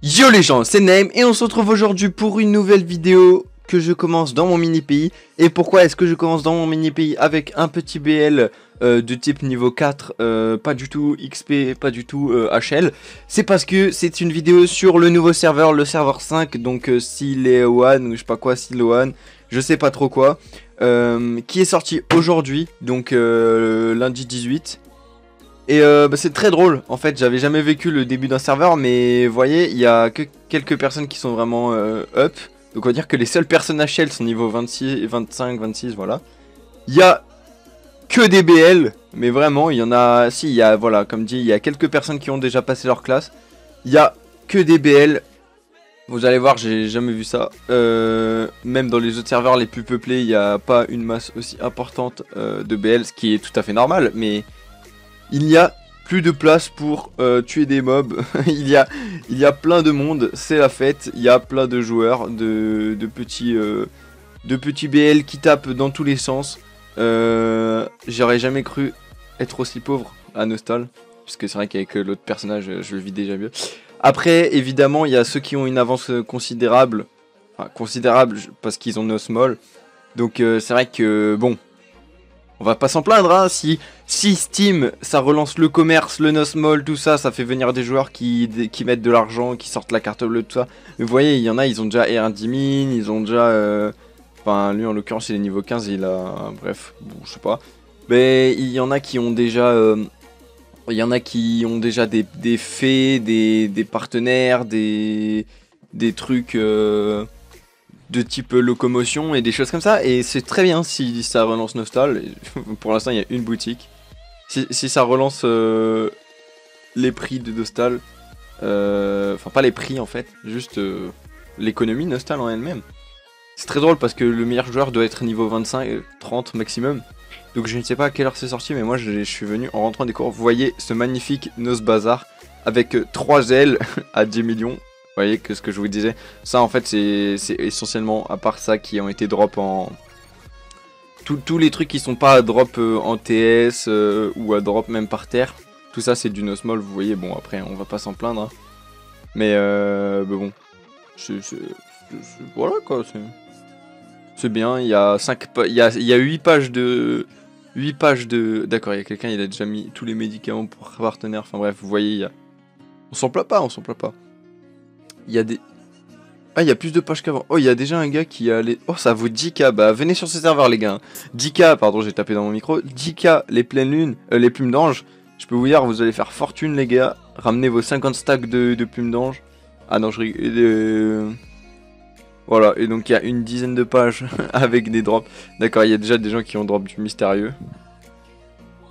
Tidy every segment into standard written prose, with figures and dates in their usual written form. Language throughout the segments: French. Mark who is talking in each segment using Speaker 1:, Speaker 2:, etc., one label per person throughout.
Speaker 1: Yo les gens, c'est Naim et on se retrouve aujourd'hui pour une nouvelle vidéo que je commence dans mon mini pays. Et pourquoi est-ce que je commence dans mon mini pays avec un petit BL de type niveau 4, pas du tout XP, pas du tout HL. C'est parce que c'est une vidéo sur le nouveau serveur, le serveur 5, donc Sileoan ou je sais pas quoi, Siloan, je sais pas trop quoi, qui est sorti aujourd'hui, donc lundi 18. Et c'est très drôle, en fait j'avais jamais vécu le début d'un serveur, mais vous voyez, il y a que quelques personnes qui sont vraiment up. Donc on va dire que les seules personnes HL sont niveau 26, 25, 26, voilà. Il y a que des BL, mais vraiment, il y en a, si, il y a, voilà, comme dit, il y a quelques personnes qui ont déjà passé leur classe. Il y a que des BL, vous allez voir, j'ai jamais vu ça. Même dans les autres serveurs les plus peuplés, il n'y a pas une masse aussi importante de BL, ce qui est tout à fait normal, mais... il n'y a plus de place pour tuer des mobs. il y a plein de monde, c'est la fête. Il y a plein de joueurs, de petits BL qui tapent dans tous les sens. J'aurais jamais cru être aussi pauvre à Nostal, puisque c'est vrai qu'avec l'autre personnage, je le vis déjà mieux. Après, évidemment, il y a ceux qui ont une avance considérable. Enfin, considérable parce qu'ils ont No Small. Donc c'est vrai que, bon... on va pas s'en plaindre, hein, si Steam, ça relance le commerce, le no-small, tout ça, ça fait venir des joueurs qui mettent de l'argent, qui sortent la carte bleue, tout ça. Mais vous voyez, il y en a, ils ont déjà R10 min, ils ont déjà... enfin, lui, en l'occurrence, il est niveau 15, il a... bref, bon, je sais pas. Mais il y en a qui ont déjà... il y en a qui ont déjà des faits, des partenaires, des trucs... de type locomotion et des choses comme ça, et c'est très bien si ça relance Nostal. Pour l'instant il y a une boutique. Si ça relance les prix de Nostal, enfin pas les prix en fait, juste l'économie Nostal en elle-même. C'est très drôle parce que le meilleur joueur doit être niveau 25, 30 maximum. Donc je ne sais pas à quelle heure c'est sorti, mais moi je suis venu en rentrant des cours. Vous voyez ce magnifique Nos Bazar avec 3 ailes à 10 millions. Vous voyez que ce que je vous disais, ça en fait c'est essentiellement à part ça qui ont été drop en... tous les trucs qui sont pas à drop en TS ou à drop même par terre. Tout ça c'est du no small, vous voyez, bon après on va pas s'en plaindre. Hein. Mais bon, voilà quoi, c'est bien, il y a 5 il y a 8 pages de... 8 pages de... D'accord, il y a quelqu'un, il a déjà mis tous les médicaments pour partenaire, enfin bref, vous voyez, il y a... on s'en plaint pas, on s'en plaint pas. Il y a des... ah, il y a plus de pages qu'avant. Oh, il y a déjà un gars qui a les... oh, ça vaut 10k. Bah, venez sur ce serveur, les gars. 10k, pardon, j'ai tapé dans mon micro. 10k, les pleines lunes, les plumes d'ange. Je peux vous dire, vous allez faire fortune, les gars. Ramenez vos 50 stacks de plumes d'ange. Ah non, je rigole. Voilà, et donc il y a une dizaine de pages avec des drops. D'accord, il y a déjà des gens qui ont drop du mystérieux.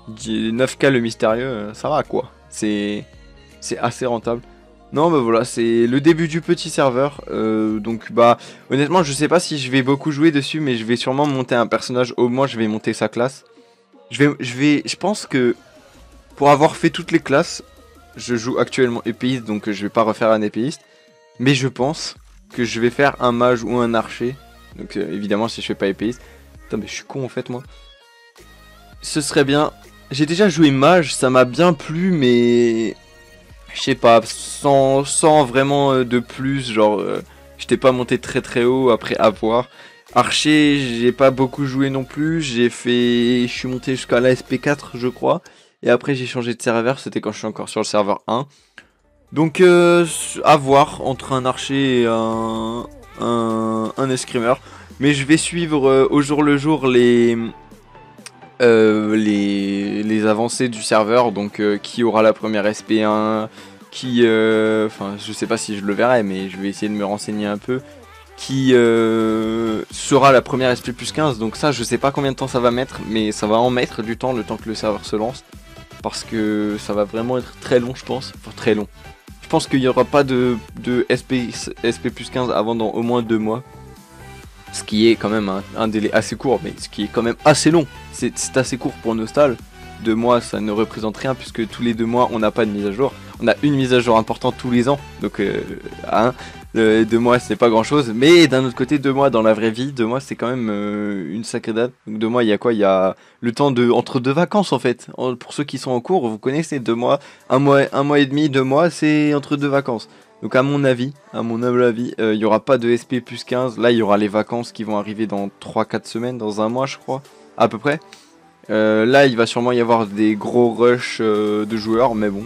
Speaker 1: 9k le mystérieux, ça va quoi. C'est assez rentable. Non bah voilà, c'est le début du petit serveur, donc bah honnêtement je sais pas si je vais beaucoup jouer dessus, mais je vais sûrement monter un personnage, au moins je vais monter sa classe. Je pense que pour avoir fait toutes les classes, je joue actuellement épéiste, donc je vais pas refaire un épéiste, mais je pense que je vais faire un mage ou un archer, donc évidemment si je fais pas épéiste. Putain mais je suis con en fait moi. Ce serait bien, j'ai déjà joué mage, ça m'a bien plu mais... je sais pas, sans vraiment de plus, genre j'étais pas monté très haut après avoir. Archer, j'ai pas beaucoup joué non plus, je suis monté jusqu'à la SP4 je crois. Et après j'ai changé de serveur, c'était quand je suis encore sur le serveur 1. Donc à voir entre un archer et un escrimeur. Mais je vais suivre au jour le jour les avancées du serveur, donc qui aura la première SP1, qui, enfin je sais pas si je le verrai, mais je vais essayer de me renseigner un peu, qui sera la première SP plus 15, donc ça je sais pas combien de temps ça va mettre, mais ça va en mettre du temps, le temps que le serveur se lance, parce que ça va vraiment être très long je pense, enfin très long. Je pense qu'il n'y aura pas de SP plus 15 avant dans au moins 2 mois. Ce qui est quand même un délai assez court, mais ce qui est quand même assez long. C'est assez court pour Nostal. 2 mois, ça ne représente rien, puisque tous les 2 mois, on n'a pas de mise à jour. On a une mise à jour importante tous les ans. Donc, 2 mois, c'est pas grand chose. Mais d'un autre côté, 2 mois dans la vraie vie, 2 mois, c'est quand même une sacrée date. Donc, 2 mois, il y a quoi? Il y a le temps entre 2 vacances, en fait. Pour ceux qui sont en cours, vous connaissez 2 mois, un mois et demi, 2 mois, c'est entre 2 vacances. Donc à mon avis, il y aura pas de SP plus 15. Là, il y aura les vacances qui vont arriver dans 3-4 semaines, dans un mois, je crois, à peu près. Là, il va sûrement y avoir des gros rushs de joueurs, mais bon,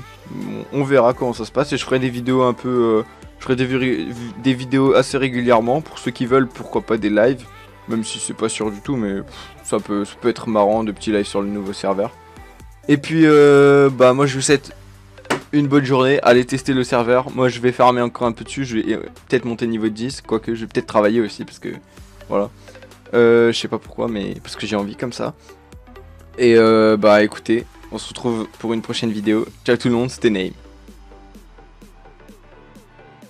Speaker 1: on verra comment ça se passe. Et je ferai des vidéos un peu... je ferai des vidéos assez régulièrement. Pour ceux qui veulent, pourquoi pas des lives. Même si c'est pas sûr du tout, mais ça peut être marrant, de petits lives sur le nouveau serveur. Et puis, bah moi je vous souhaite une bonne journée. Allez tester le serveur. Moi je vais farmer encore un peu dessus. Je vais peut-être monter niveau 10. Quoique je vais peut-être travailler aussi, parce que... Voilà. Je sais pas pourquoi, mais parce que j'ai envie comme ça. Et bah écoutez, on se retrouve pour une prochaine vidéo. Ciao tout le monde, c'était Name.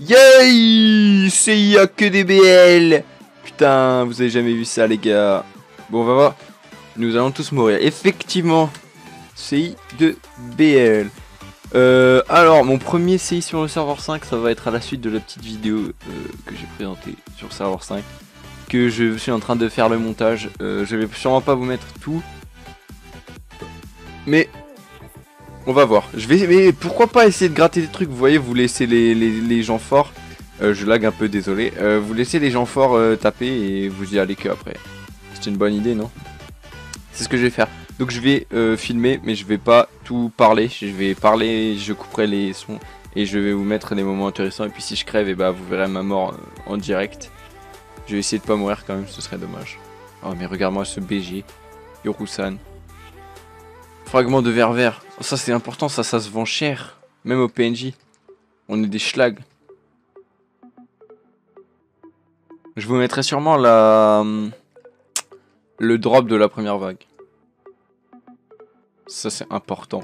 Speaker 1: Yay! C'est y'a que des BL! Putain, vous avez jamais vu ça les gars. Bon on va voir. Nous allons tous mourir. Effectivement, CI de BL. Alors mon premier CI sur le serveur 5, ça va être à la suite de la petite vidéo que j'ai présentée sur le serveur 5. Que je suis en train de faire le montage. Je vais sûrement pas vous mettre tout. Mais on va voir. Mais pourquoi pas essayer de gratter des trucs. Vous voyez, vous laissez les gens forts. Je lag un peu, désolé. Vous laissez les gens forts taper et vous y allez que après. C'est une bonne idée, non? C'est ce que je vais faire. Donc je vais filmer, mais je vais pas tout parler. Je vais parler, je couperai les sons et je vais vous mettre des moments intéressants. Et puis si je crève, et bah vous verrez ma mort en direct. Je vais essayer de pas mourir quand même, ce serait dommage. Oh mais regarde-moi ce BG. Yorusan. Fragment de verre vert. Oh, ça c'est important, ça se vend cher. Même au PNJ. On est des schlags. Je vous mettrai sûrement le drop de la première vague. Ça c'est important.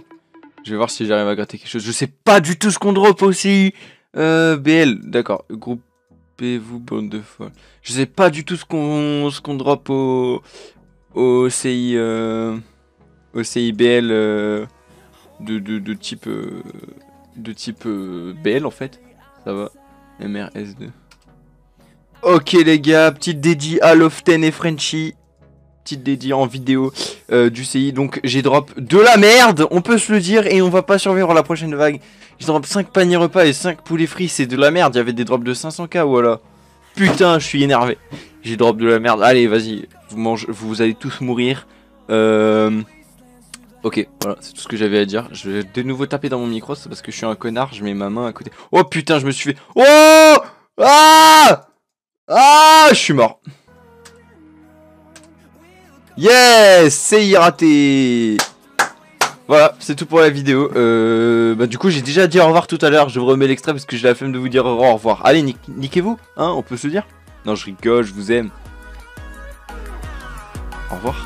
Speaker 1: Je vais voir si j'arrive à gratter quelque chose. Je sais pas du tout ce qu'on drop aussi. BL, d'accord. Groupez-vous, bande de folles. Je sais pas du tout ce qu'on drop au CI... au CIBL de type BL en fait. Ça va. MRS2. Ok les gars, petite dédie à Loften et Frenchy. Petite dédie en vidéo du CI. Donc j'ai drop de la merde, on peut se le dire, et on va pas survivre à la prochaine vague. J'ai drop 5 paniers repas et 5 poulets frits, c'est de la merde. Il y avait des drops de 500k, voilà. Putain, je suis énervé. J'ai drop de la merde. Allez, vas-y, vous allez tous mourir. Ok, voilà, c'est tout ce que j'avais à dire. Je vais de nouveau taper dans mon micro, c'est parce que je suis un connard, je mets ma main à côté. Oh putain, je me suis fait... Oh! Ah! Ah! Je suis mort. Yes! C'est raté. Voilà, c'est tout pour la vidéo. Bah du coup, j'ai déjà dit au revoir tout à l'heure. Je vous remets l'extrait parce que j'ai la flemme de vous dire au revoir. Allez, niquez-vous, hein, on peut se le dire. Non, je rigole, je vous aime. Au revoir.